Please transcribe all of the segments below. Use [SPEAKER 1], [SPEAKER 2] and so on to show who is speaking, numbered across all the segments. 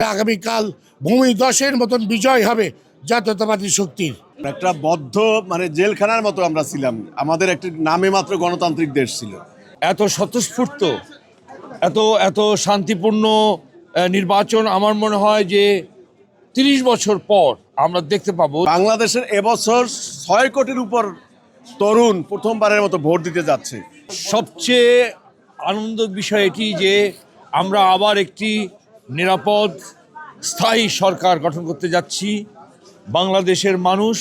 [SPEAKER 1] আগামীকাল ভূমি দশের মতন বিজয় হবে জাতীয়তাবাদী শক্তির।
[SPEAKER 2] একটা বদ্ধ জেলখানার মতো আমরা ছিলাম। আমাদের একটি নামে মাত্র গণতান্ত্রিক দেশ ছিল।
[SPEAKER 3] এত স্বতঃস্ফূর্ত এত এত শান্তিপূর্ণ নির্বাচন আমার মনে হয় যে ৩০ বছর পর আমরা দেখতে পাবো।
[SPEAKER 2] বাংলাদেশের এবছর ৬ কোটির উপর তরুণ প্রথমবারের মতো ভোট দিতে যাচ্ছে।
[SPEAKER 3] সবচেয়ে আনন্দের বিষয় এটি যে আমরা আবার একটি নিরাপদ স্থায়ী সরকার গঠন করতে যাচ্ছি। বাংলাদেশের মানুষ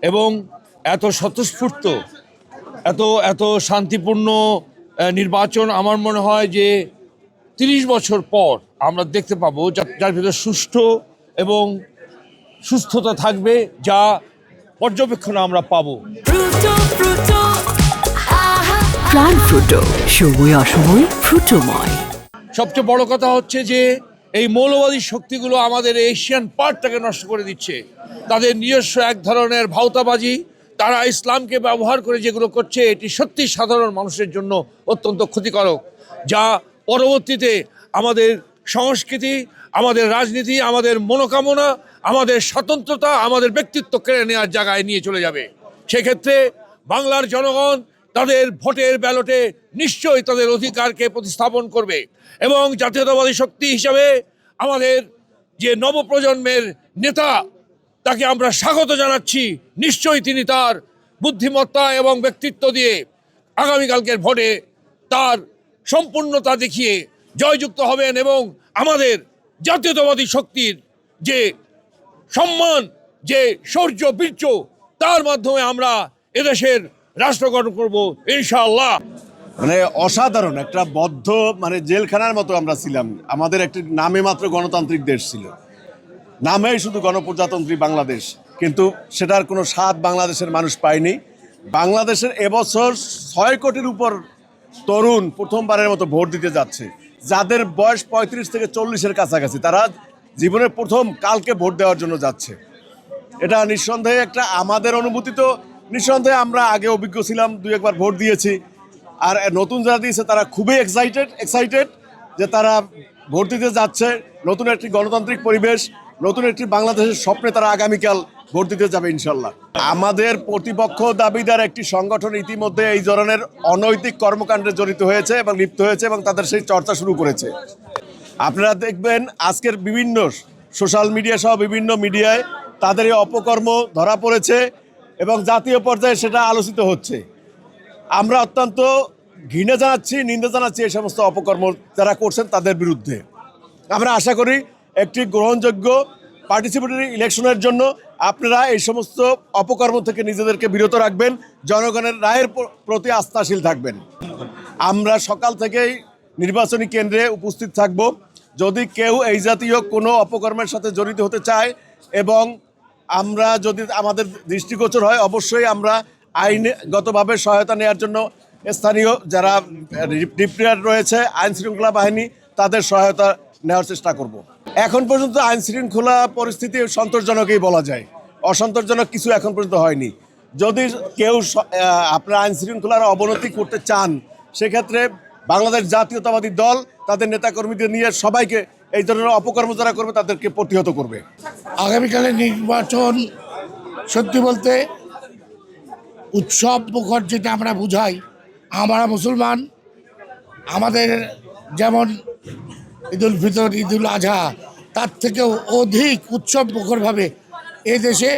[SPEAKER 3] এবং এত স্বতঃস্ফূর্ত এত এত শান্তিপূর্ণ নির্বাচন আমার মনে হয় যে ৩০ বছর পর আমরা দেখতে পাবো, যার ভিতরে সুষ্ঠু এবং সুস্থতা থাকবে, যা পর্যবেক্ষণে আমরা পাবো।
[SPEAKER 4] প্রাণ ফ্রুটো, সময় অসময় ফ্রুটোময়।
[SPEAKER 3] সবচেয়ে বড় কথা হচ্ছে যে এই মৌলবাদী শক্তিগুলো আমাদের এশিয়ান পার্টটাকে নষ্ট করে দিচ্ছে। তাদের নিজস্ব এক ধরনের ভাওতাবাজি, তারা ইসলামকে ব্যবহার করে যেগুলো করছে, এটি সত্যি সাধারণ মানুষের জন্য অত্যন্ত ক্ষতিকারক, যা পরবর্তীতে আমাদের সংস্কৃতি, আমাদের রাজনীতি, আমাদের মনোকামনা, আমাদের স্বতন্ত্রতা, আমাদের ব্যক্তিত্ব কেড়ে নেওয়ার জায়গায় নিয়ে চলে যাবে। সেক্ষেত্রে বাংলার জনগণ তাদের ভোটের ব্যালটে নিশ্চয়ই তাদের অধিকারকে প্রতিস্থাপন করবে এবং জাতীয়তাবাদী শক্তি হিসাবে আমাদের যে নবপ্রজন্মের নেতা, তাকে আমরা স্বাগত জানাচ্ছি। নিশ্চয়ই তিনি তার বুদ্ধিমত্তা এবং ব্যক্তিত্ব দিয়ে আগামীকালকের ভোটে তার সম্পূর্ণতা দেখিয়ে জয়যুক্ত হবেন এবং আমাদের জাতীয়তাবাদী শক্তির যে সম্মান, যে শৌর্য বীর্য, তার মাধ্যমে আমরা এদেশের রাষ্ট্র গঠন করব ইনশাআল্লাহ।
[SPEAKER 2] অসাধারণ একটা বদ্ধ জেলখানার মতো আমরা ছিলাম। আমাদের একটি নামে মাত্র গণতান্ত্রিক দেশ ছিল, নামেই শুধু গণপ্রজাতন্ত্রী বাংলাদেশ, কিন্তু সেটার কোনো স্বাদ বাংলাদেশের মানুষ পায়নি। বাংলাদেশের এবছর ৬ কোটির উপর তরুণ প্রথমবারের মতো ভোট দিতে যাচ্ছে, যাদের বয়স ৩৫ থেকে ৪০-এর কাছাকাছি। তারা জীবনের প্রথম কালকে ভোট দেওয়ার জন্য যাচ্ছে। এটা নিঃসন্দেহে একটা আমাদের অনুভূতি। তো নিঃসন্দেহে আমরা আগে অভিজ্ঞ ছিলাম, ২-১ বার ভোট দিয়েছি। আর নতুন যারা দিয়েছে তারা খুবই এক্সাইটেড যে তারা ভোট দিতে যাচ্ছে। নতুন একটি গণতান্ত্রিক পরিবেশ, নতুন একটি বাংলাদেশের স্বপ্নে তারা আগামীকাল ভোট দিতে যাবে ইনশাল্লাহ। আমাদের প্রতিপক্ষ দাবিদার একটি সংগঠন ইতিমধ্যে এই ধরনের অনৈতিক কর্মকাণ্ডে জড়িত হয়েছে এবং লিপ্ত হয়েছে এবং তাদের সেই চর্চা শুরু করেছে। আপনারা দেখবেন আজকের বিভিন্ন সোশ্যাল মিডিয়া সহ বিভিন্ন মিডিয়ায় তাদের এই অপকর্ম ধরা পড়েছে এবং জাতীয় পর্যায়ে সেটা আলোচিত হচ্ছে। আমরা অত্যন্ত ঘৃণা জানাচ্ছি, নিন্দা জানাচ্ছি এই সমস্ত অপকর্ম যারা করছেন তাদের বিরুদ্ধে। আমরা আশা করি একটি গ্রহণযোগ্য পার্টিসিপেটরি ইলেকশনের জন্য আপনারা এই সমস্ত অপকর্ম থেকে নিজেদেরকে বিরত রাখবেন, জনগণের রায়ের প্রতি আস্থাশীল থাকবেন। আমরা সকাল থেকেই নির্বাচনী কেন্দ্রে উপস্থিত থাকব। যদি কেউ এই জাতীয় কোনো অপকর্মের সাথে জড়িত হতে চায় এবং আমরা যদি আমাদের দৃষ্টিগোচর হয়, অবশ্যই আমরা আইনগতভাবে সহায়তা নেওয়ার জন্য স্থানীয় যারা ডিপ্রিয়ার রয়েছে আইন শৃঙ্খলা বাহিনী, তাদের সহায়তা নেওয়ার চেষ্টা করব। এখন পর্যন্ত আইন শৃঙ্খলা পরিস্থিতি সন্তোষজনকই বলা যায়, অসন্তোষজনক কিছু এখন পর্যন্ত হয়নি। যদি কেউ আপনার আইন শৃঙ্খলার অবনতি করতে চান, সেক্ষেত্রে বাংলাদেশ জাতীয়তাবাদী দল তাদের নেতাকর্মীদের নিয়ে সবাইকে এই ধরনের অপকর্ম যারা করবে তাদেরকে প্রতিহত করবে।
[SPEAKER 1] আগামীকালের নির্বাচন সত্যি বলতে উৎসব মুখর, যেটা আমরা বুঝাই। আমরা মুসলমান, আমাদের যেমন ঈদুল ফিতর, ঈদুল আজহা, তার থেকেও অধিক উৎসব মুখরভাবে এদেশে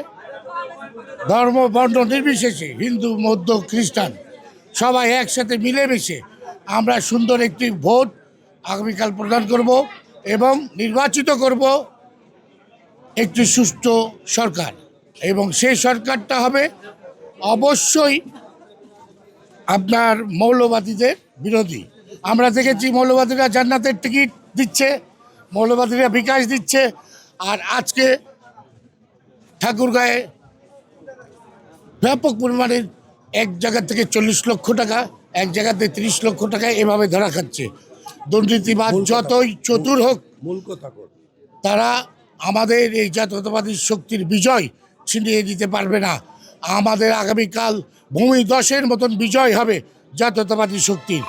[SPEAKER 1] ধর্ম বর্ণ নির্বিশেষে হিন্দু, বৌদ্ধ, খ্রিস্টান সবাই একসাথে মিলেমিশে আমরা সুন্দর একটি ভোট আগামীকাল প্রদান করব এবং নির্বাচিত করব একটি সুষ্ঠু সরকার। এবং সেই সরকারটা হবে অবশ্যই আপনার মৌলবাদীদের বিরোধী। আমরা দেখেছি মৌলবাদীরা জান্নাতের টিকিট দিচ্ছে, মৌলবাদীরা বিকাশ দিচ্ছে। আর আজকে ঠাকুরগাঁয়ে ব্যাপক পরিমাণের এক জায়গা থেকে 40 লক্ষ টাকা, এক জায়গাতে 30 লক্ষ টাকা এভাবে ধরা খাচ্ছে। দুর্নীতিবাদ যতই চতুর হোক, তারা আমাদের এই জাতীয়তাবাদী শক্তির বিজয় ছিনিয়ে দিতে পারবে না। আমাদের আগামীকাল ভূমি দশের মতন বিজয় হবে জাতীয়তাবাদী শক্তির।